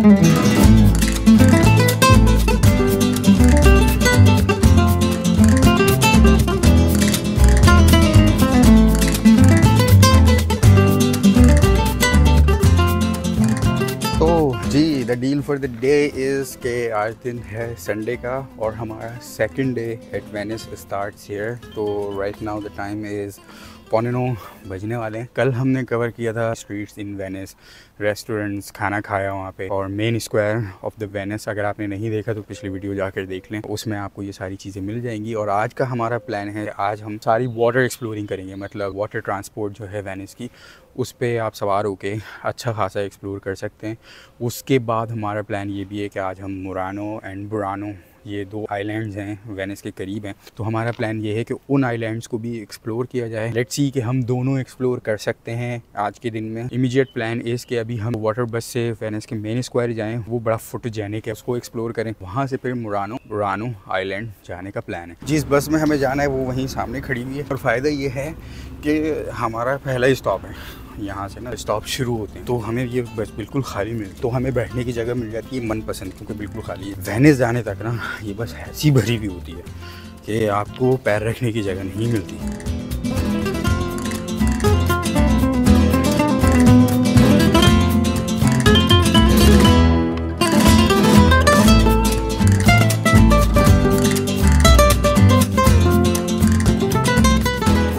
The deal for the day is के आज दिन है संडे का और हमारा second day at Venice starts here. तो right now the time is 9:15 बजने वाले हैं। कल हमने कवर किया था स्ट्रीट्स इन वेनिस, रेस्टोरेंट्स, खाना खाया वहाँ पे और main square of the Venice. अगर आपने नहीं देखा तो पिछली वीडियो जाकर देख लें, उसमें आपको ये सारी चीज़ें मिल जाएंगी। और आज का हमारा प्लान है, आज हम सारी वाटर एक्सप्लोरिंग करेंगे, मतलब वाटर ट्रांसपोर्ट जो है वेनिस की, उस पर आप सवार होके अच्छा खासा एक्सप्लोर कर सकते हैं। उसके बाद हमारा प्लान ये भी है कि आज हम मुरानो एंड बुरानो, ये 2 आइलैंड्स हैं वेनिस के करीब हैं, तो हमारा प्लान ये है कि उन आइलैंड्स को भी एक्सप्लोर किया जाए। लेट्स सी कि हम दोनों एक्सप्लोर कर सकते हैं आज के दिन में। इमीडिएट प्लान इस कि अभी हम वाटर बस से वेनिस के मेन स्क्वायर जाएं, वो बड़ा फोटोजेनिक है, उसको एक्सप्लोर करें, वहाँ से फिर बुरानो आइलैंड जाने का प्लान है। जिस बस में हमें जाना है वो वहीं सामने खड़ी हुई है और फ़ायदा ये है कि हमारा पहला ही स्टॉप है, यहाँ से ना स्टॉप शुरू होते हैं, तो हमें ये बस बिल्कुल खाली मिल, तो हमें बैठने की जगह मिल जाती है मनपसंद, क्योंकि बिल्कुल खाली है। वेनिस जाने तक ना ये बस ऐसी भरी भी होती है कि आपको पैर रखने की जगह नहीं मिलती।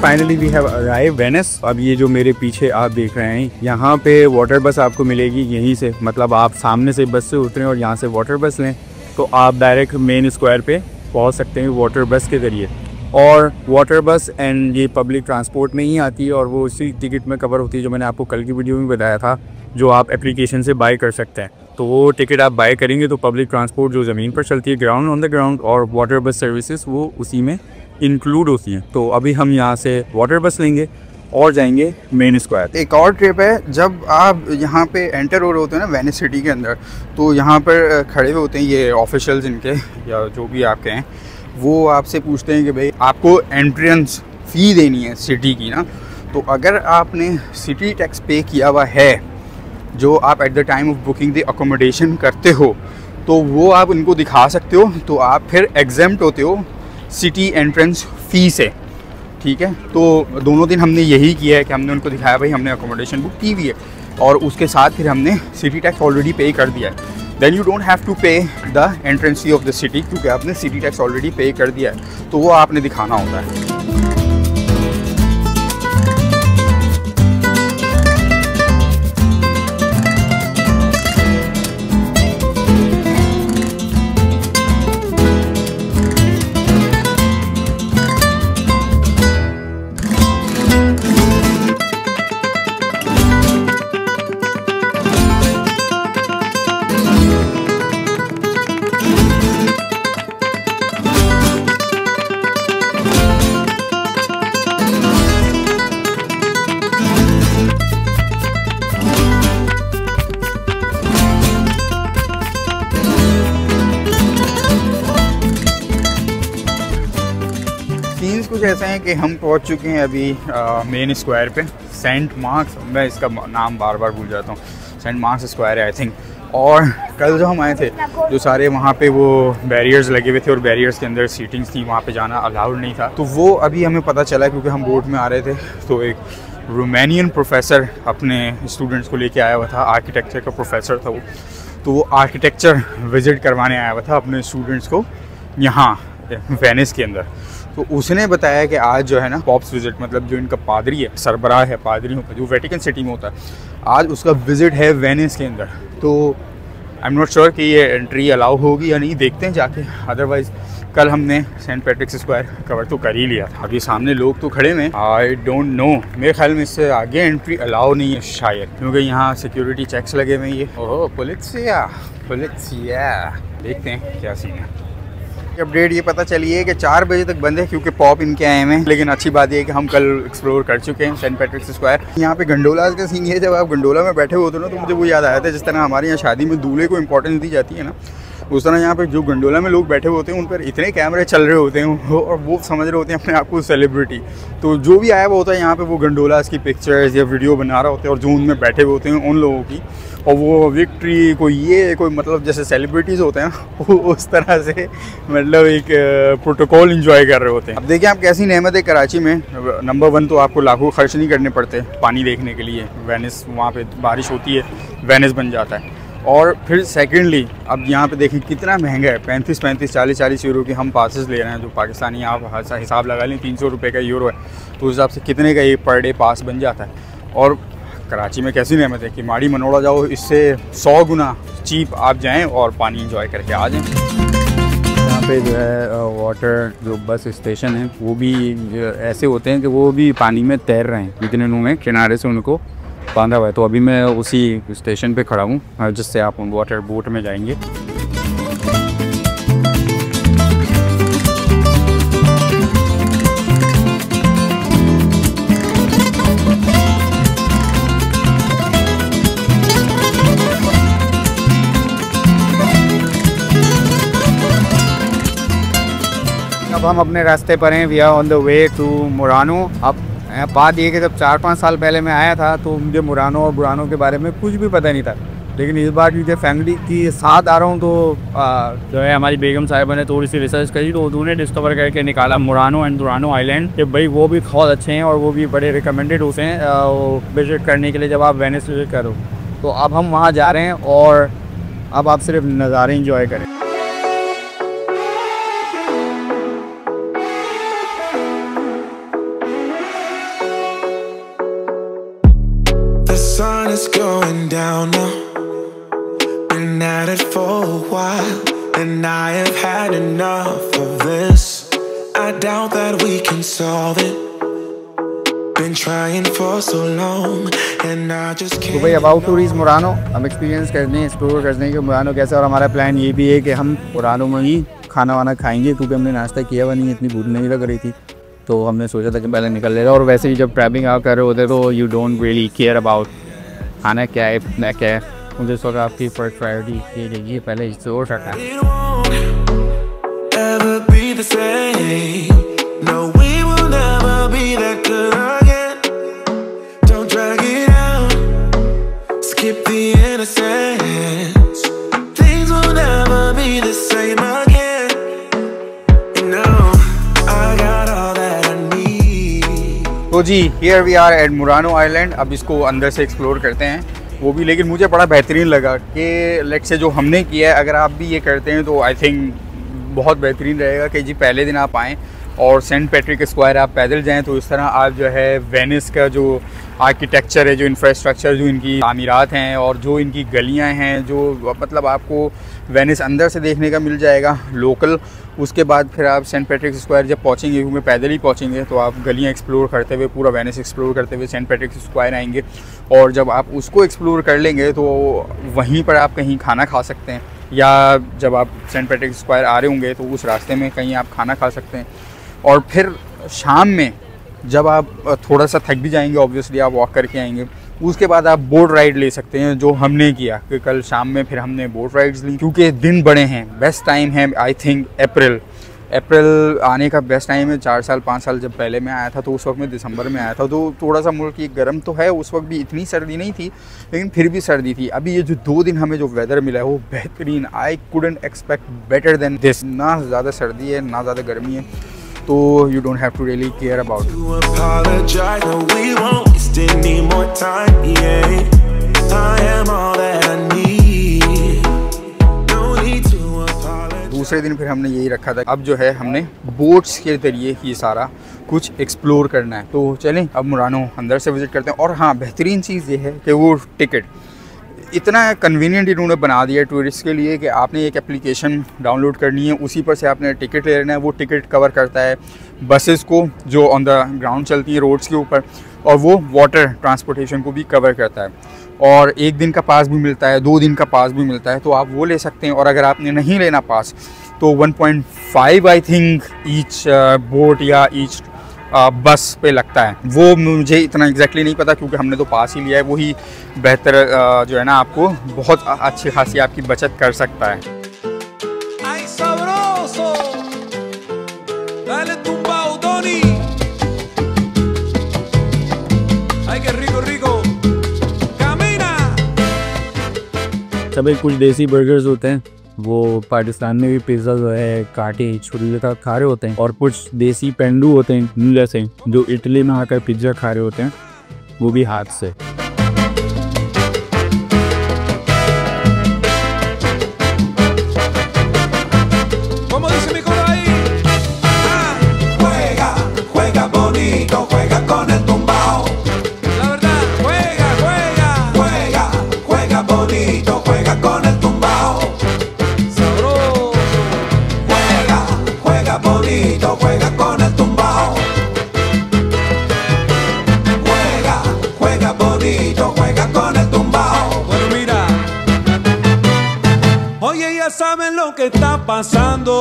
Finally we have arrive Venice. अब ये जो मेरे पीछे आप देख रहे हैं, यहाँ पे वाटर बस आपको मिलेगी यहीं से, मतलब आप सामने से बस से उतरें और यहाँ से वाटर बस लें तो आप डायरेक्ट मेन स्क्वायर पे पहुँच सकते हैं वाटर बस के ज़रिए। और वाटर बस एंड ये पब्लिक ट्रांसपोर्ट में ही आती है और वो उसी टिकट में कवर होती है जो मैंने आपको कल की वीडियो में बताया था, जो आप एप्लीकेशन से बाय कर सकते हैं। तो वो टिकट आप बाय करेंगे तो पब्लिक ट्रांसपोर्ट जो ज़मीन पर चलती है, ग्राउंड ऑन द ग्राउंड, और वाटर बस सर्विसेज वो उसी में इंक्लूड होती हैं। तो अभी हम यहाँ से वाटर बस लेंगे और जाएंगे मेन स्क्वायर। एक और ट्रिप है, जब आप यहाँ पे एंटर हो रहे होते हैं ना वेनिस सिटी के अंदर, तो यहाँ पर खड़े हुए होते हैं ये ऑफिशियल्स इनके या जो भी आपके हैं, वो आपसे पूछते हैं कि भाई आपको एंट्रेंस फ़ी देनी है सिटी की ना। तो अगर आपने सिटी टैक्स पे किया हुआ है, जो आप at the time of booking the accommodation करते हो, तो वो आप उनको दिखा सकते हो, तो आप फिर एग्जेम्प्ट होते हो सिटी एंट्रेंस फ़ी से। ठीक है, तो दोनों दिन हमने यही किया है कि हमने उनको दिखाया भाई हमने अकोमोडेशन बुक की हुई है, और उसके साथ फिर हमने सिटी टैक्स ऑलरेडी पे कर दिया है। Then you don't have to pay the entrance fee of the city, क्योंकि आपने सिटी टैक्स ऑलरेडी पे कर दिया है, तो वो आपने दिखाना होता है। सीन्स कुछ ऐसे हैं कि हम पहुंच चुके हैं अभी मेन स्क्वायर पे, सेंट मार्क्स, मैं इसका नाम बार बार भूल जाता हूँ, सेंट मार्क्स स्क्वायर है आई थिंक। और कल जो हम आए थे, जो सारे वहाँ पे वो बैरियर्स लगे हुए थे और बैरियर्स के अंदर सीटिंग्स थी, वहाँ पे जाना अलाउड नहीं था, तो वो अभी हमें पता चला क्योंकि हम बोट में आ रहे थे, तो एक रोमानियन प्रोफेसर अपने स्टूडेंट्स को लेके आया हुआ था, आर्किटेक्चर का प्रोफेसर था वो, तो वो आर्किटेक्चर विज़िट करवाने आया हुआ था अपने स्टूडेंट्स को यहाँ वेनिस के अंदर। तो उसने बताया कि आज जो है ना पॉप्स विज़िट, मतलब जो इनका पादरी है, सरबराह है पादरियों का, जो वेटिकन सिटी में होता है, आज उसका विज़िट है वेनिस के अंदर। तो आई एम नॉट श्योर कि ये एंट्री अलाउ होगी या नहीं, देखते हैं जाके। अदरवाइज़ कल हमने सेंट पैट्रिक्स स्क्वायर कवर तो कर ही लिया था। अभी सामने लोग तो खड़े में, आई डोंट नो, मेरे ख्याल में इससे आगे एंट्री अलाउ नहीं है शायद, क्योंकि यहाँ सिक्योरिटी चेक्स लगे हुए हैं। ये ओह पुलिसिया, देखते हैं क्या सीन है। अपडेट ये पता चली है कि 4 बजे तक बंद है क्योंकि पॉप इनके आए हैं, लेकिन अच्छी बात ये है कि हम कल एक्सप्लोर कर चुके हैं सेंट पैट्रिक्स स्क्वायर। यहाँ पे गंडोला का सीन है, जब आप गंडोला में बैठे होते हो ना, तो मुझे वो याद आया था, जिस तरह हमारे यहाँ शादी में दूल्हे को इंपॉर्टेंस दी जाती है ना, उस तरह यहाँ पे जो गंडोला में लोग बैठे होते हैं उन पर इतने कैमरे चल रहे होते हैं और वो समझ रहे होते हैं अपने आप को सेलिब्रिटी। तो जो भी आया हुआ होता है यहाँ पे, वो गंडोलास की पिक्चर्स या वीडियो बना रहा होता है, और जो उनमें बैठे हुए होते हैं उन लोगों की और वो विक्ट्री कोई ये कोई मतलब जैसे सेलिब्रिटीज़ होते हैं वो उस तरह से मतलब एक प्रोटोकॉल इंजॉय कर रहे होते हैं। अब देखिए आप कैसी नेमत है कराची में। नंबर 1 तो आपको लाखों खर्च नहीं करने पड़ते पानी देखने के लिए, वेनिस वहाँ पे बारिश होती है वेनिस बन जाता है। और फिर सेकेंडली अब यहाँ पे देखें कितना महंगा है, 35 40 यूरो के हम पासेस ले रहे हैं, जो पाकिस्तानी आप हिसाब लगा लें 300 रुपये का यूरो है, तो उस हिसाब से कितने का एक पर डे पास बन जाता है। और कराची में कैसी नेमत है कि माड़ी मनोड़ा जाओ, इससे 100 गुना चीप आप जाएं और पानी इंजॉय करके आ जाएं। यहाँ पे जो है वाटर जो बस स्टेशन है वो भी ऐसे होते हैं कि वो भी पानी में तैर रहे हैं, इतने में किनारे से उनको बांधा हुआ है। तो अभी मैं उसी स्टेशन पे खड़ा हूँ जिससे आप वाटर बोट में जाएंगे। अब हम अपने रास्ते पर हैं, we are on the way to Murano. अब बात ये कि जब 4-5 साल पहले मैं आया था तो मुझे मुरानो और बुरानो के बारे में कुछ भी पता नहीं था, लेकिन इस बार मुझे फैमिली के साथ आ रहा हूँ तो जो है हमारी बेगम साहिबा ने थोड़ी सी रिसर्च करी तो उन्होंने डिस्कवर करके निकाला मुरानो एंड दुरानो आइलैंड कि भाई वो भी बहुत अच्छे हैं और वो भी बड़े रिकमेंडेड होते हैं विजिट करने के लिए जब आप वेनिस विजिट करो। तो अब हम वहाँ जा रहे हैं और अब आप सिर्फ नज़ारे इंजॉय करें। Sun is going down now. Been at it for a while, and I have had enough of this. I doubt that we can solve it. Been trying for so long, and I just can't. तो भाई about to reach Murano, हम experience करने explore करने के Murano कैसे, और हमारा plan ये भी है कि हम मुरानो में ही खाना वाना खाएंगे क्योंकि हमने नाश्ता किया हुआ नहीं, इतनी भूख नहीं लग रही थी तो हमने सोचा था कि पहले निकल लेगा। और वैसे ही जब ट्रैवलिंग आप कर रहे होते तो you don't really care about खाना क्या है इतना क्या है, मुझे सोचा आपकी फर्स्ट प्रायोरिटी ये रहेगी पहले जोर रखना। तो जी here we are at Murano island. अब इसको अंदर से एक्सप्लोर करते हैं वो भी, लेकिन मुझे बड़ा बेहतरीन लगा कि लेट से जो हमने किया है अगर आप भी ये करते हैं तो आई थिंक बहुत बेहतरीन रहेगा कि जी पहले दिन आप आएँ और सेंट पैट्रिक स्क्वायर आप पैदल जाएं तो इस तरह आप जो है वेनिस का जो आर्किटेक्चर है, जो इंफ्रास्ट्रक्चर, जो इनकी तामीरात हैं और जो इनकी गलियां हैं, जो मतलब आपको वेनिस अंदर से देखने का मिल जाएगा लोकल। उसके बाद फिर आप सेंट पैट्रिक स्क्वायर जब पहुंचेंगे, क्योंकि पैदल ही पहुंचेंगे, तो आप गलियां एक्सप्लोर करते हुए पूरा वेनिस एक्सप्लोर करते हुए सेंट पैट्रिक स्क्वायर आएंगे। और जब आप उसको एक्सप्लोर कर लेंगे तो वहीं पर आप कहीं खाना खा सकते हैं, या जब आप सेंट पैट्रिक स्क्वायर आ रहे होंगे तो उस रास्ते में कहीं आप खाना खा सकते हैं। और फिर शाम में जब आप थोड़ा सा थक भी जाएंगे, ऑब्वियसली आप वॉक करके आएंगे, उसके बाद आप बोट राइड ले सकते हैं, जो हमने किया कि कल शाम में फिर हमने बोट राइड्स ली। क्योंकि दिन बड़े हैं, बेस्ट टाइम है आई थिंक अप्रैल आने का बेस्ट टाइम है। 4 साल 5 साल जब पहले मैं आया था तो उस वक्त में दिसंबर में आया था, तो थोड़ा सा मुल्क की गर्म तो है, उस वक्त भी इतनी सर्दी नहीं थी लेकिन फिर भी सर्दी थी। अभी ये जो 2 दिन हमें जो वेदर मिला है वो बेहतरीन, I couldn't expect better than this. ना ज़्यादा सर्दी है ना ज़्यादा गर्मी है, तो you don't have to really care about दूसरे दिन फिर हमने यही रखा था, अब जो है हमने बोट्स के जरिए ये सारा कुछ एक्सप्लोर करना है। तो चलें अब मुरानो अंदर से विज़िट करते हैं। और हाँ, बेहतरीन चीज़ ये है कि वो टिकट इतना कन्वीनियंट इन्होंने बना दिया टूरिस्ट के लिए कि आपने एक एप्लीकेशन डाउनलोड करनी है, उसी पर से आपने टिकट ले लेना है। वो टिकट कवर करता है बसेस को जो ऑन द ग्राउंड चलती हैं रोड्स के ऊपर, और वो वाटर ट्रांसपोर्टेशन को भी कवर करता है। और 1 दिन का पास भी मिलता है, 2 दिन का पास भी मिलता है, तो आप वो ले सकते हैं। और अगर आपने नहीं लेना पास तो 1.5 आई थिंक ईच बोट या ईच बस पे लगता है। वो मुझे इतना एग्जैक्टली नहीं पता क्योंकि हमने तो पास ही लिया है। वही बेहतर जो है ना, आपको बहुत अच्छी खासी आपकी बचत कर सकता है। सब एक कुछ देसी बर्गर्स होते हैं, वो पाकिस्तान में भी पिज़्ज़ा जो है काटे छुरी का खा रहे होते हैं, और कुछ देसी पेंडू होते हैं जैसे जो इटली में आकर पिज़्ज़ा खा रहे होते हैं, वो भी हाथ से। Saben lo que está pasando,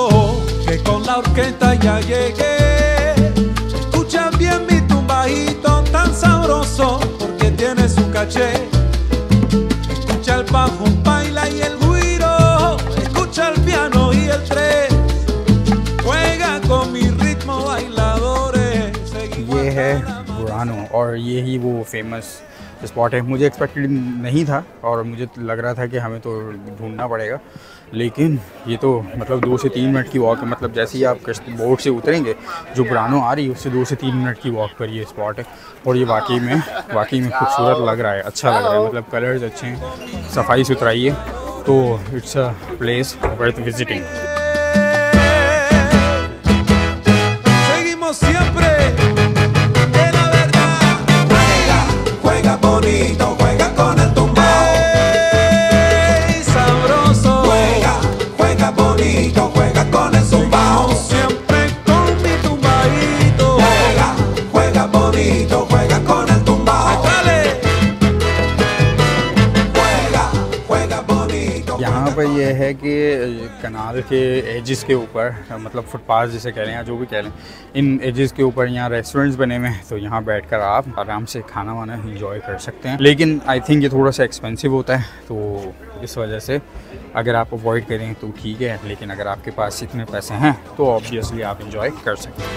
que con la orquesta ya llegué. Escucha bien mi tumbajito tan sabroso, porque tiene su caché. Escucha el bajo, baila y el güiro, escucha el piano y el tres. Juega con mi ritmo bailadores. ये है Burano और ये ही वो famous spot है। मुझे expected नहीं था और मुझे लग रहा था कि हमें तो ढूंढना पड़ेगा, लेकिन ये तो मतलब 2 से 3 मिनट की वॉक है। मतलब जैसे ही आप बोट से उतरेंगे, जो बुरानो आ रही है उससे 2 से 3 मिनट की वॉक पर ये स्पॉट है। और ये वाकई में खूबसूरत लग रहा है, अच्छा लग रहा है। मतलब कलर्स अच्छे हैं, सफाई सुथराई है, तो it's a place worth visiting. यहाँ पर यह है कि कनाल के एजेस के ऊपर, मतलब फुटपाथ जिसे कह लें या जो भी कह लें, इन एजेस के ऊपर यहाँ रेस्टोरेंट्स बने हुए हैं, तो यहाँ बैठकर आप आराम से खाना वाना इंजॉय कर सकते हैं। लेकिन आई थिंक ये थोड़ा सा एक्सपेंसिव होता है, तो इस वजह से अगर आप अवॉइड करें तो ठीक है, लेकिन अगर आपके पास इतने पैसे हैं तो ऑब्वियसली आप इंजॉय कर सकते हैं।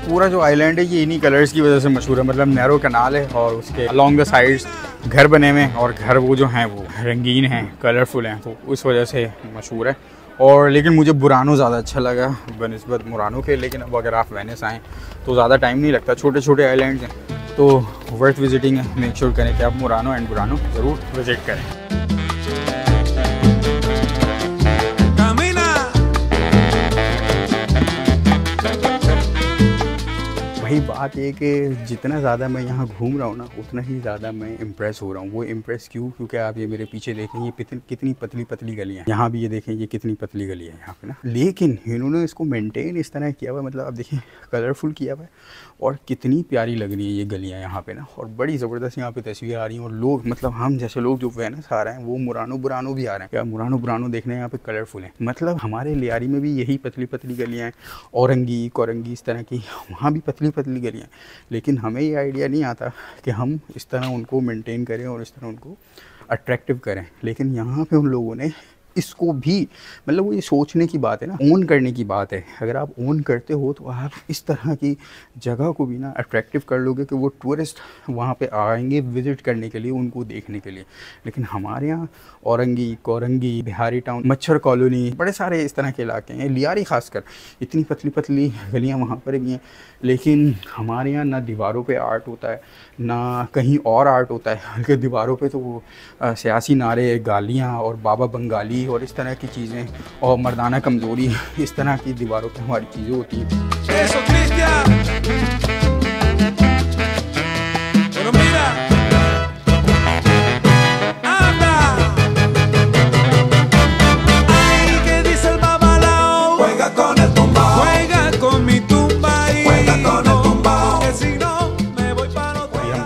पूरा जो आइलैंड है ये इन्हीं कलर्स की वजह से मशहूर है। मतलब नैरो कनाल है और उसके अलॉन्ग द साइड्स घर बने हुए हैं, और घर वो जो हैं वो रंगीन हैं, कलरफुल हैं, तो उस वजह से मशहूर है। और लेकिन मुझे बुरानो ज़्यादा अच्छा लगा बनिस्बत मुरानो के। लेकिन अब अगर आप वेनिस आएँ तो ज़्यादा टाइम नहीं लगता, छोटे छोटे आइलैंड्स हैं, तो वर्थ विजिटिंग है। मेक श्योर करें कि आप मुरानो एंड बुरानो ज़रूर विज़िट करें। वही बात है कि जितना ज़्यादा मैं यहाँ घूम रहा हूँ ना, उतना ही ज़्यादा मैं इम्प्रेस हो रहा हूँ। वो इम्प्रेस क्यों? क्योंकि आप ये मेरे पीछे देखें, ये कितनी पतली पतली गलियाँ हैं। यहाँ भी ये देखें, ये कितनी पतली गली है यहाँ पे ना, लेकिन इन्होंने इसको मेंटेन इस तरह किया हुआ। मतलब आप देखें, कलरफुल किया हुआ है, और कितनी प्यारी लग रही है ये गलियाँ यहाँ पे ना, और बड़ी ज़बरदस्त यहाँ पे तस्वीर आ रही हैं। और लोग, मतलब हम जैसे लोग जो वेनिस आ रहे हैं, वो मुरानो बुरानो भी आ रहे हैं। क्या मुरानो बुरानो देखने यहाँ पे कलरफुल है। मतलब हमारे लियारी में भी यही पतली पतली गलियाँ हैं, औरंगी कोरंगी इस तरह की, वहाँ भी पतली पतली गलियाँ, लेकिन हमें ये आइडिया नहीं आता कि हम इस तरह उनको मेंटेन करें और इस तरह उनको अट्रैक्टिव करें। लेकिन यहाँ पे उन लोगों ने इसको भी, मतलब वो ये सोचने की बात है ना, ओन करने की बात है। अगर आप ओन करते हो तो आप इस तरह की जगह को भी ना अट्रैक्टिव कर लोगे कि वो टूरिस्ट वहाँ पे आएंगे विज़िट करने के लिए, उनको देखने के लिए। लेकिन हमारे यहाँ औरंगी कोरंगी, बिहारी टाउन, मच्छर कॉलोनी, बड़े सारे इस तरह के इलाके हैं, लियारी खासकर, इतनी पतली पतली गलियाँ वहाँ पर भी हैं। लेकिन हमारे यहाँ ना दीवारों पे आर्ट होता है, ना कहीं और आर्ट होता है, बल्कि दीवारों पे तो वो सियासी नारे, गालियाँ और बाबा बंगाली और इस तरह की चीज़ें, और मर्दाना कमज़ोरी, इस तरह की दीवारों पे हमारी चीज़ें होती हैं।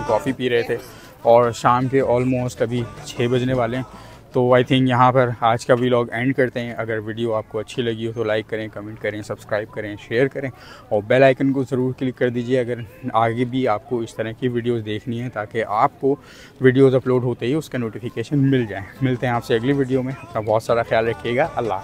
कॉफ़ी पी रहे थे और शाम के ऑलमोस्ट अभी 6 बजने वाले हैं, तो आई थिंक यहाँ पर आज का व्लॉग एंड करते हैं। अगर वीडियो आपको अच्छी लगी हो तो लाइक करें, कमेंट करें, सब्सक्राइब करें, शेयर करें और बेल आइकन को ज़रूर क्लिक कर दीजिए अगर आगे भी आपको इस तरह की वीडियोस देखनी है, ताकि आपको वीडियोस अपलोड होते ही उसका नोटिफिकेशन मिल जाए। मिलते हैं आपसे अगली वीडियो में। अपना बहुत सारा ख्याल रखिएगा। अल्लाह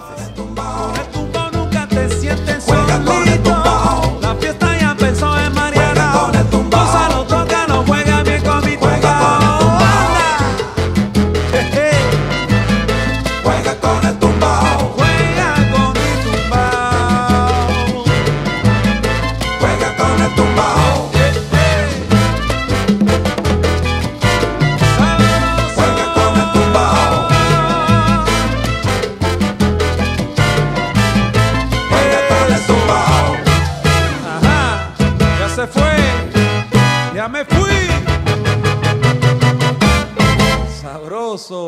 Ya me fui. Sabroso.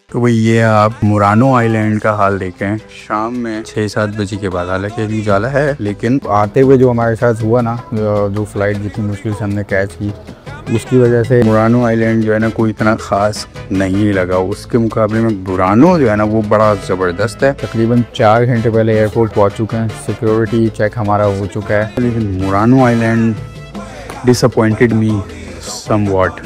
तो भाई ये आप मुरानो आइलैंड का हाल देखें शाम में 6-7 बजे के बाद। हालांकि अभी उजाला है, लेकिन आते हुए जो हमारे साथ हुआ ना, जो फ्लाइट जितनी मुश्किल से हमने कैच की, उसकी वजह से मुरानो आइलैंड जो है ना कोई इतना ख़ास नहीं लगा। उसके मुकाबले में मुरानो जो है ना वो बड़ा ज़बरदस्त है। तकरीबन 4 घंटे पहले एयरपोर्ट पहुंच चुके हैं, सिक्योरिटी चेक हमारा हो चुका है, लेकिन मुरानो आइलैंड डिसअपॉइंटेड मी समवॉट।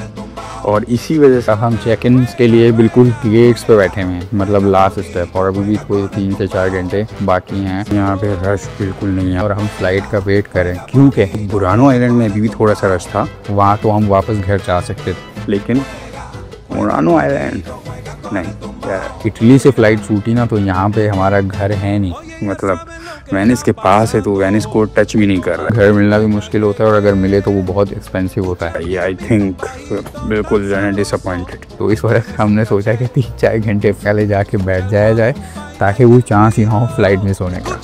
और इसी वजह से हम चेक इन के लिए बिल्कुल गेट्स पे बैठे हुए हैं, मतलब लास्ट स्टेप, और अभी भी कोई 3 से 4 घंटे बाकी हैं। यहाँ पे रश बिल्कुल नहीं है और हम फ्लाइट का वेट करें, क्योंकि मुरानो आइलैंड में अभी भी थोड़ा सा रश था। वहाँ तो हम वापस घर जा सकते थे, लेकिन मुरानो आइलैंड नहीं। इटली से फ़्लाइट छूटी ना, तो यहाँ पे हमारा घर है नहीं, मतलब वेनिस के पास है तो वेनिस को टच भी नहीं कर रहा। घर मिलना भी मुश्किल होता है और अगर मिले तो वो बहुत एक्सपेंसिव होता है। ये आई थिंक बिल्कुल जो है डिसअपॉइंटेड। तो इस वजह से हमने सोचा कि 3-4 घंटे पहले जाके बैठ जाया जाए, ताकि वो चांस ही ना हो फ्लाइट मिस होने का।